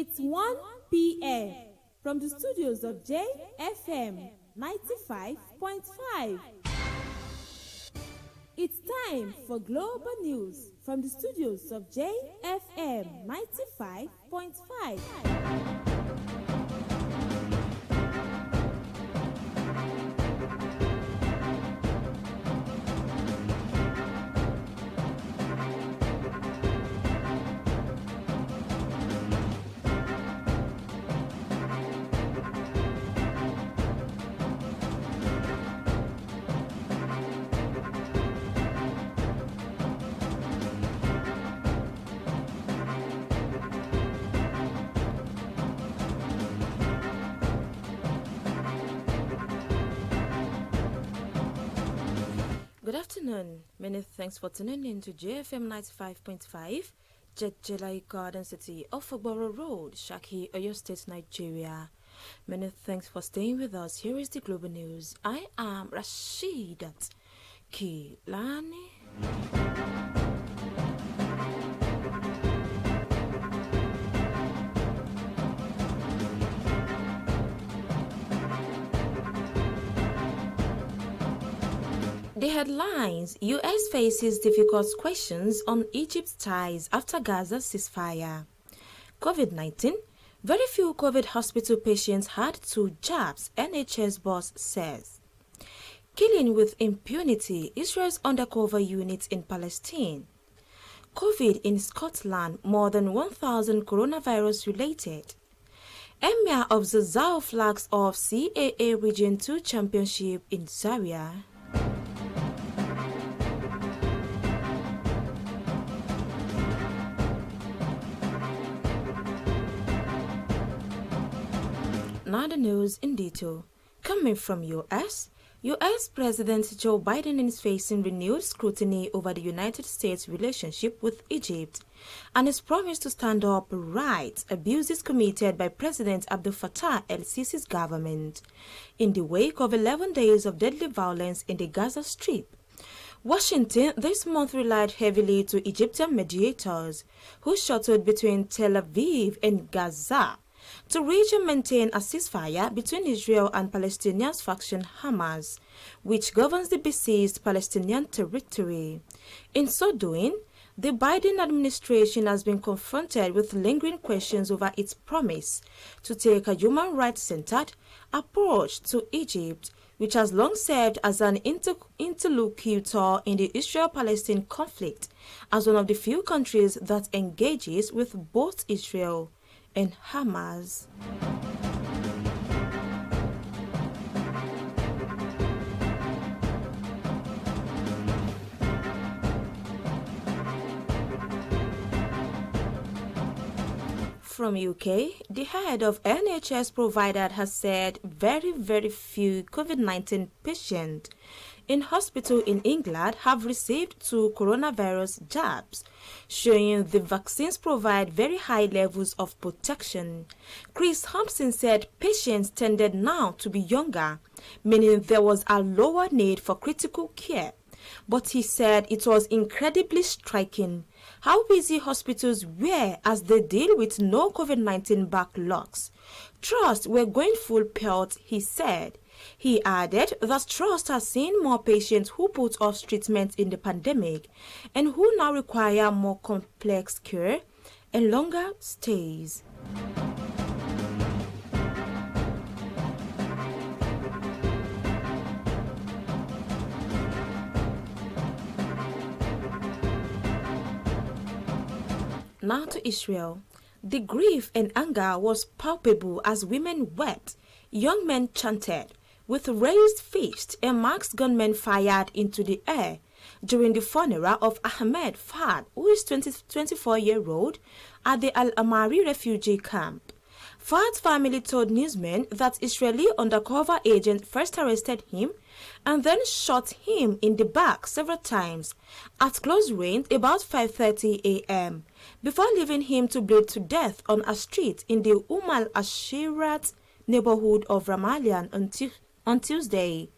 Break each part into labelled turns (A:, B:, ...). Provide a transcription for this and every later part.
A: It's 1 p.m. from the studios of JFM 95.5. It's time for Global News from the studios of JFM 95.5.
B: Good afternoon. Many thanks for tuning in to JFM 95.5, Jetjelai Garden City, Ofagboro Road, Shaki, Oyo State, Nigeria. Many thanks for staying with us. Here is the global news. I am Rashidat Kilani. The headlines: U.S. faces difficult questions on Egypt's ties after Gaza's ceasefire. COVID-19: very few COVID hospital patients had 2 jabs, NHS boss says. Killing with impunity, Israel's undercover units in Palestine. COVID in Scotland, more than 1,000 coronavirus related. Emir of Zazzau flags off CAA Region 2 Championship in Zaria. Now the news in detail. Coming from U.S. President Joe Biden is facing renewed scrutiny over the United States' relationship with Egypt and his promise to stand up right abuses committed by President Abdel Fattah el-Sisi's government in the wake of 11 days of deadly violence in the Gaza Strip. Washington this month relied heavily to Egyptian mediators who shuttled between Tel Aviv and Gaza to reach and maintain a ceasefire between Israel and Palestinian faction Hamas, which governs the besieged Palestinian territory. In so doing, the Biden administration has been confronted with lingering questions over its promise to take a human rights-centered approach to Egypt, which has long served as an interlocutor in the Israel-Palestine conflict, as one of the few countries that engages with both Israel and Hamas. From UK, the head of NHS provider has said very few COVID-19 patients in hospital in England have received 2 coronavirus jabs, showing the vaccines provide very high levels of protection. Chris Thompson said patients tended now to be younger, meaning there was a lower need for critical care. But he said it was incredibly striking how busy hospitals were as they deal with no COVID-19 backlogs. Trust were going full pelt, he said. He added that Trust has seen more patients who put off treatment in the pandemic and who now require more complex care and longer stays. Now to Israel. The grief and anger was palpable as women wept, young men chanted, with raised fists and masked gunmen fired into the air during the funeral of Ahmed Fahd, who is 24-year-old, at the Al-Amari refugee camp. Fahad's family told newsmen that Israeli undercover agents first arrested him and then shot him in the back several times at close range about 5:30 a.m. before leaving him to bleed to death on a street in the Ashirat neighborhood of Ramallah on Tuesday.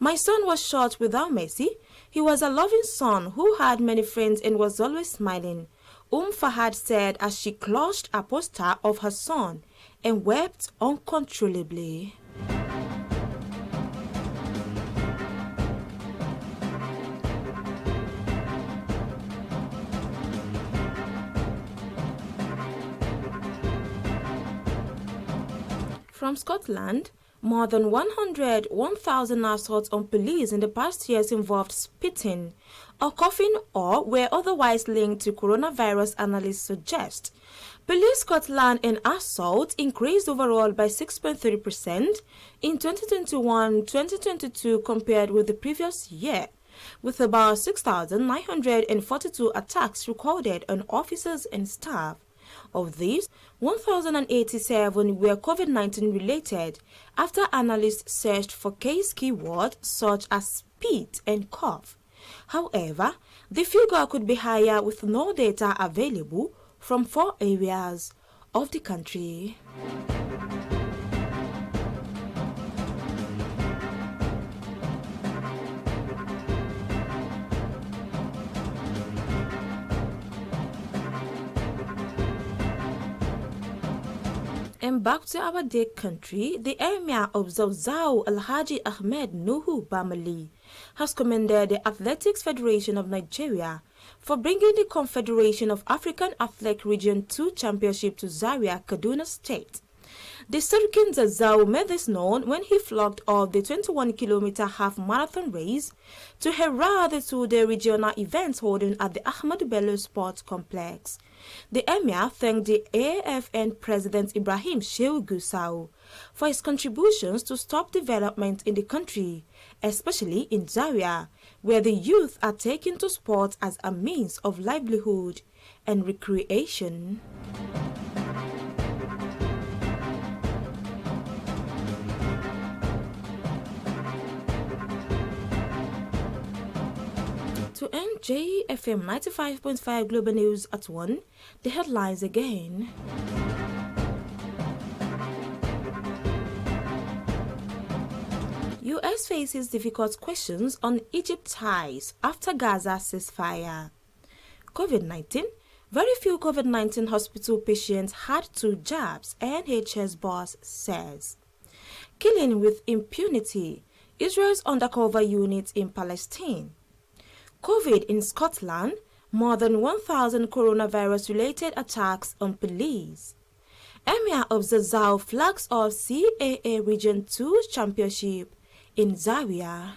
B: "My son was shot without mercy. He was a loving son who had many friends and was always smiling. Fahad said as she clutched a poster of her son and wept uncontrollably. From Scotland, more than 101,000 assaults on police in the past years involved spitting or coughing or were otherwise linked to coronavirus, analysts suggest. Police Scotland in assault increased overall by 6.3% in 2021-2022 compared with the previous year, with about 6,942 attacks recorded on officers and staff. Of these, 1,087 were COVID-19 related after analysts searched for case keywords such as spit and cough. However, the figure could be higher with no data available from 4 areas of the country. And back to our dear country, the Emir of Zawzaw, Alhaji Ahmed Nuhu Bamali, has commended the Athletics Federation of Nigeria for bringing the Confederation of African Athletic Region 2 Championship to Zaria, Kaduna State. The Sultan Zawzaw made this known when he flogged off the 21-kilometer half-marathon race to herald the two-day regional events holding at the Ahmadu Bello Sports Complex. The Emir thanked the AFN President Ibrahim Shehu Gusau for his contributions to stop development in the country, especially in Zaria, where the youth are taken to sport as a means of livelihood and recreation. To end JFM 95.5 Global News at 1, the headlines again. U.S. faces difficult questions on Egypt ties after Gaza ceasefire. COVID-19. Very few COVID-19 hospital patients had 2 jabs, NHS boss says. Killing with impunity. Israel's undercover units in Palestine. COVID in Scotland, more than 1,000 coronavirus-related attacks on police. Emir of Zawzaw flags off CAA Region 2 Championship in Zaria.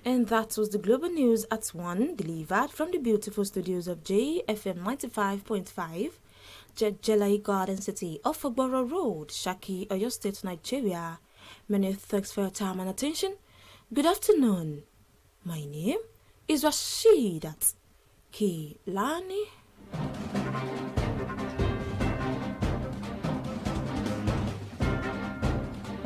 B: And that was the Global News at 1, delivered from the beautiful studios of JFM 95.5. Jelai Garden City off Ogboro Road, Shaki, Oyo State, Nigeria. Many thanks for your time and attention. Good afternoon. My name is Rashidat Kilani.